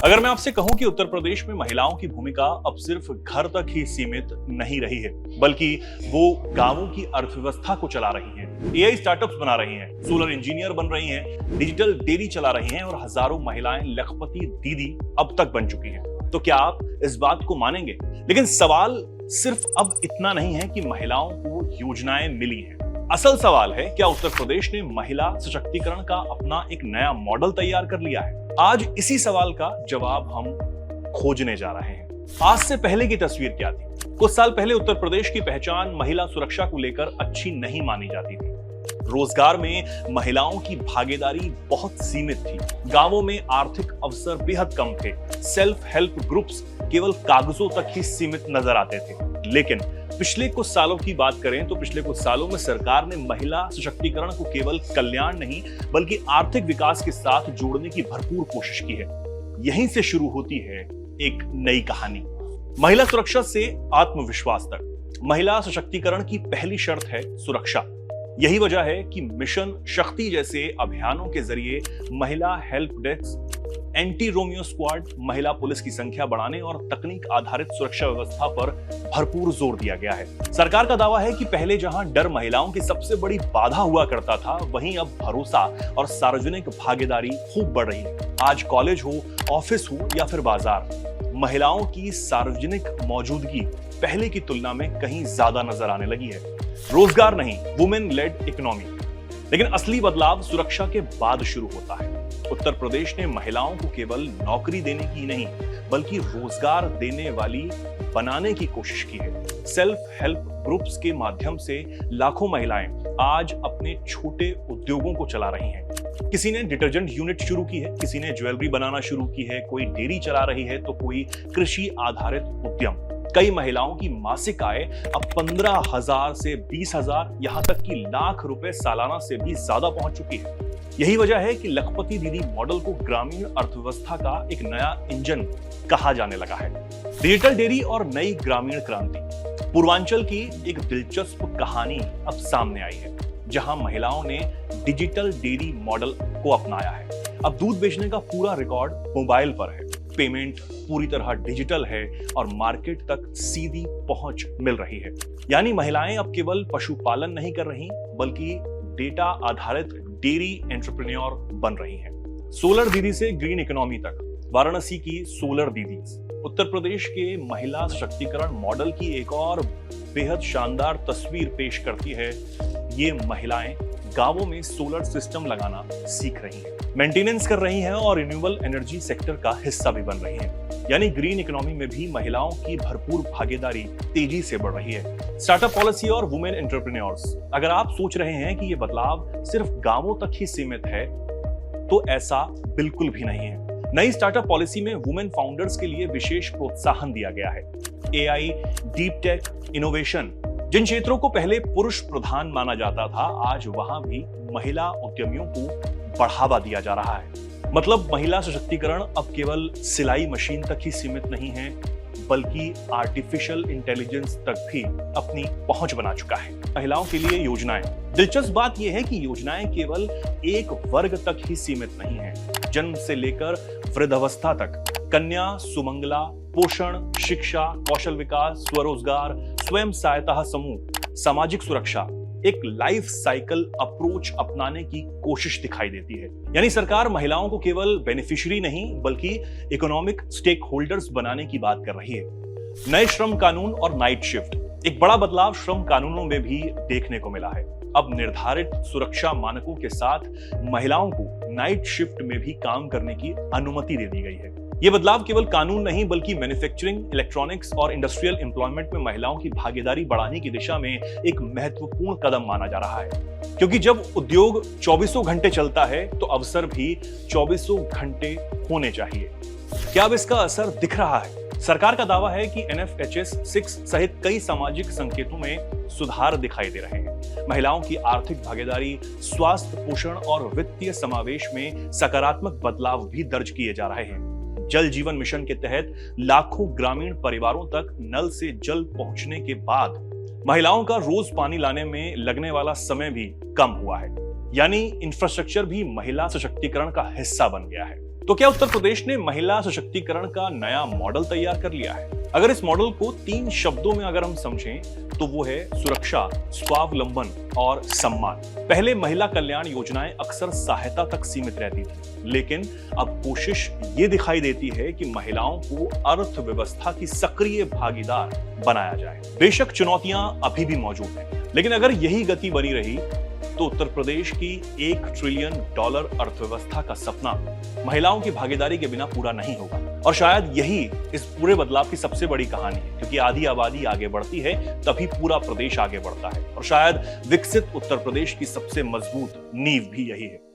अगर मैं आपसे कहूं कि उत्तर प्रदेश में महिलाओं की भूमिका अब सिर्फ घर तक ही सीमित नहीं रही है, बल्कि वो गांवों की अर्थव्यवस्था को चला रही हैं, एआई स्टार्टअप्स बना रही हैं, सोलर इंजीनियर बन रही हैं, डिजिटल डेयरी चला रही हैं और हजारों महिलाएं लखपति दीदी अब तक बन चुकी हैं, तो क्या आप इस बात को मानेंगे? लेकिन सवाल सिर्फ अब इतना नहीं है कि महिलाओं को योजनाएं मिली हैं। असल सवाल है, क्या उत्तर प्रदेश ने महिला सशक्तिकरण का अपना एक नया मॉडल तैयार कर लिया है? आज इसी सवाल का जवाब हम खोजने जा रहे हैं। आज से पहले की तस्वीर क्या थी? कुछ साल पहले उत्तर प्रदेश की पहचान महिला सुरक्षा को लेकर अच्छी नहीं मानी जाती थी। रोजगार में महिलाओं की भागीदारी बहुत सीमित थी। गांवों में आर्थिक अवसर बेहद कम थे। सेल्फ हेल्प ग्रुप्स केवल कागजों तक ही सीमित नजर आते थे। लेकिन पिछले कुछ सालों की बात करें तो पिछले कुछ सालों में सरकार ने महिला सशक्तिकरण को केवल कल्याण नहीं बल्कि आर्थिक विकास के साथ जोड़ने की भरपूर कोशिश की है। यहीं से शुरू होती है एक नई कहानी। महिला सुरक्षा से आत्मविश्वास तक। महिला सशक्तिकरण की पहली शर्त है सुरक्षा। यही वजह है कि मिशन शक्ति जैसे अभियानों के जरिए महिला help desk, anti Romeo squad, महिला पुलिस की संख्या बढ़ाने और तकनीक आधारित सुरक्षा व्यवस्था पर भरपूर जोर दिया गया है। सरकार का दावा है कि पहले जहां डर महिलाओं की सबसे बड़ी बाधा हुआ करता था, वहीं अब भरोसा और सार्वजनिक भागीदारी खूब बढ़ रही है। आज कॉलेज हो, ऑफिस हो या फिर बाजार, महिलाओं की सार्वजनिक मौजूदगी पहले की तुलना में कहीं ज्यादा नजर आने लगी है। रोजगार नहीं, वुमेन लेड इकोनॉमी। लेकिन असली बदलाव सुरक्षा के बाद शुरू होता है। उत्तर प्रदेश ने महिलाओं को केवल नौकरी देने की नहीं बल्कि रोजगार देने वाली बनाने की कोशिश की है। सेल्फ हेल्प ग्रुप्स के माध्यम से लाखों महिलाएं आज अपने छोटे उद्योगों को चला रही हैं। किसी ने डिटर्जेंट यूनिट शुरू की है, किसी ने ज्वेलरी बनाना शुरू की है, कोई डेयरी चला रही है तो कोई कृषि आधारित उद्यम। कई महिलाओं की मासिक आय अब 15,000 से 20,000 यहां तक कि लाख रुपए सालाना से भी ज्यादा पहुंच चुकी है। यही वजह है कि लखपति दीदी मॉडल को ग्रामीण अर्थव्यवस्था का एक नया इंजन कहा जाने लगा है। डिजिटल डेयरी और नई ग्रामीण क्रांति। पूर्वांचल की एक दिलचस्प कहानी अब सामने आई है, जहां महिलाओं ने डिजिटल डेयरी मॉडल को अपनाया है। अब दूध बेचने का पूरा रिकॉर्ड मोबाइल पर है, पेमेंट पूरी तरह डिजिटल है और मार्केट तक सीधी पहुंच मिल रही है। यानी महिलाएं अब केवल पशुपालन नहीं कर रही बल्कि डेटा आधारित डेयरी एंटरप्रेन्योर बन रही हैं। सोलर दीदी से ग्रीन इकोनॉमी तक। वाराणसी की सोलर दीदी उत्तर प्रदेश के महिला सशक्तिकरण मॉडल की एक और बेहद शानदार तस्वीर पेश करती है। ये महिलाएं गांवों में सोलर सिस्टम लगाना सीख रही हैं, मेंटेनेंस कर रही हैं और रिन्यूएबल एनर्जी सेक्टर का हिस्सा भी बन रही हैं। यानी ग्रीन इकोनॉमी में भी महिलाओं की भरपूर भागीदारी तेजी से बढ़ रही है। स्टार्टअप पॉलिसी और वुमेन एंटरप्रेन्योर्स। अगर आप सोच रहे हैं कि ये बदलाव सिर्फ गांवों तक ही सीमित है, तो ऐसा बिल्कुल भी नहीं है। नई स्टार्टअप पॉलिसी में वुमेन फाउंडर्स के लिए विशेष प्रोत्साहन दिया गया है। एआई, डीप टेक, इनोवेशन, जिन क्षेत्रों को पहले पुरुष प्रधान माना जाता था, आज वहां भी महिला उद्यमियों को बढ़ावा दिया जा रहा है। मतलब महिला सशक्तिकरण अब केवल सिलाई मशीन तक ही सीमित नहीं है, बल्कि आर्टिफिशियल इंटेलिजेंस तक भी अपनी पहुंच बना चुका है। महिलाओं के लिए योजनाएं। दिलचस्प बात यह है कि योजनाएं केवल एक वर्ग तक ही सीमित नहीं है। जन्म से लेकर वृद्धावस्था तक, कन्या, सुमंगला, पोषण, शिक्षा, कौशल विकास, स्वरोजगार, स्वयं सहायता समूह, सामाजिक सुरक्षा, एक लाइफ साइकिल अप्रोच अपनाने की कोशिश दिखाई देती है। यानी सरकार महिलाओं को केवल बेनिफिशियरी नहीं बल्कि इकोनॉमिक स्टेक होल्डर्स बनाने की बात कर रही है। नए श्रम कानून और नाइट शिफ्ट। एक बड़ा बदलाव श्रम कानूनों में भी देखने को मिला है। अब निर्धारित सुरक्षा मानकों के साथ महिलाओं को नाइट शिफ्ट में भी काम करने की अनुमति दे दी गई है। ये बदलाव केवल कानून नहीं बल्कि मैन्युफैक्चरिंग, इलेक्ट्रॉनिक्स और इंडस्ट्रियल एम्प्लॉयमेंट में महिलाओं की भागीदारी बढ़ाने की दिशा में एक महत्वपूर्ण कदम माना जा रहा है। क्योंकि जब उद्योग 24 घंटे चलता है तो अवसर भी 24 घंटे होने चाहिए। क्या अब इसका असर दिख रहा है? सरकार का दावा है कि NFHS 6 सहित कई सामाजिक संकेतों में सुधार दिखाई दे रहे हैं। महिलाओं की आर्थिक भागीदारी, स्वास्थ्य, पोषण और वित्तीय समावेश में सकारात्मक बदलाव भी दर्ज किए जा रहे हैं। जल जीवन मिशन के तहत लाखों ग्रामीण परिवारों तक नल से जल पहुंचने के बाद महिलाओं का रोज पानी लाने में लगने वाला समय भी कम हुआ है। यानी इंफ्रास्ट्रक्चर भी महिला सशक्तिकरण का हिस्सा बन गया है। तो क्या उत्तर प्रदेश ने महिला सशक्तिकरण का नया मॉडल तैयार कर लिया है? अगर इस मॉडल को 3 शब्दों में अगर हम समझें तो वो है सुरक्षा, स्वावलंबन और सम्मान। पहले महिला कल्याण योजनाएं अक्सर सहायता तक सीमित रहती थी, लेकिन अब कोशिश ये दिखाई देती है कि महिलाओं को अर्थव्यवस्था की सक्रिय भागीदार बनाया जाए। बेशक चुनौतियां अभी भी मौजूद हैं, लेकिन अगर यही गति बनी रही तो उत्तर प्रदेश की $1 ट्रिलियन अर्थव्यवस्था का सपना महिलाओं की भागीदारी के बिना पूरा नहीं होगा। और शायद यही इस पूरे बदलाव की सबसे बड़ी कहानी है, क्योंकि आधी आबादी आगे बढ़ती है तभी पूरा प्रदेश आगे बढ़ता है। और शायद विकसित उत्तर प्रदेश की सबसे मजबूत नींव भी यही है।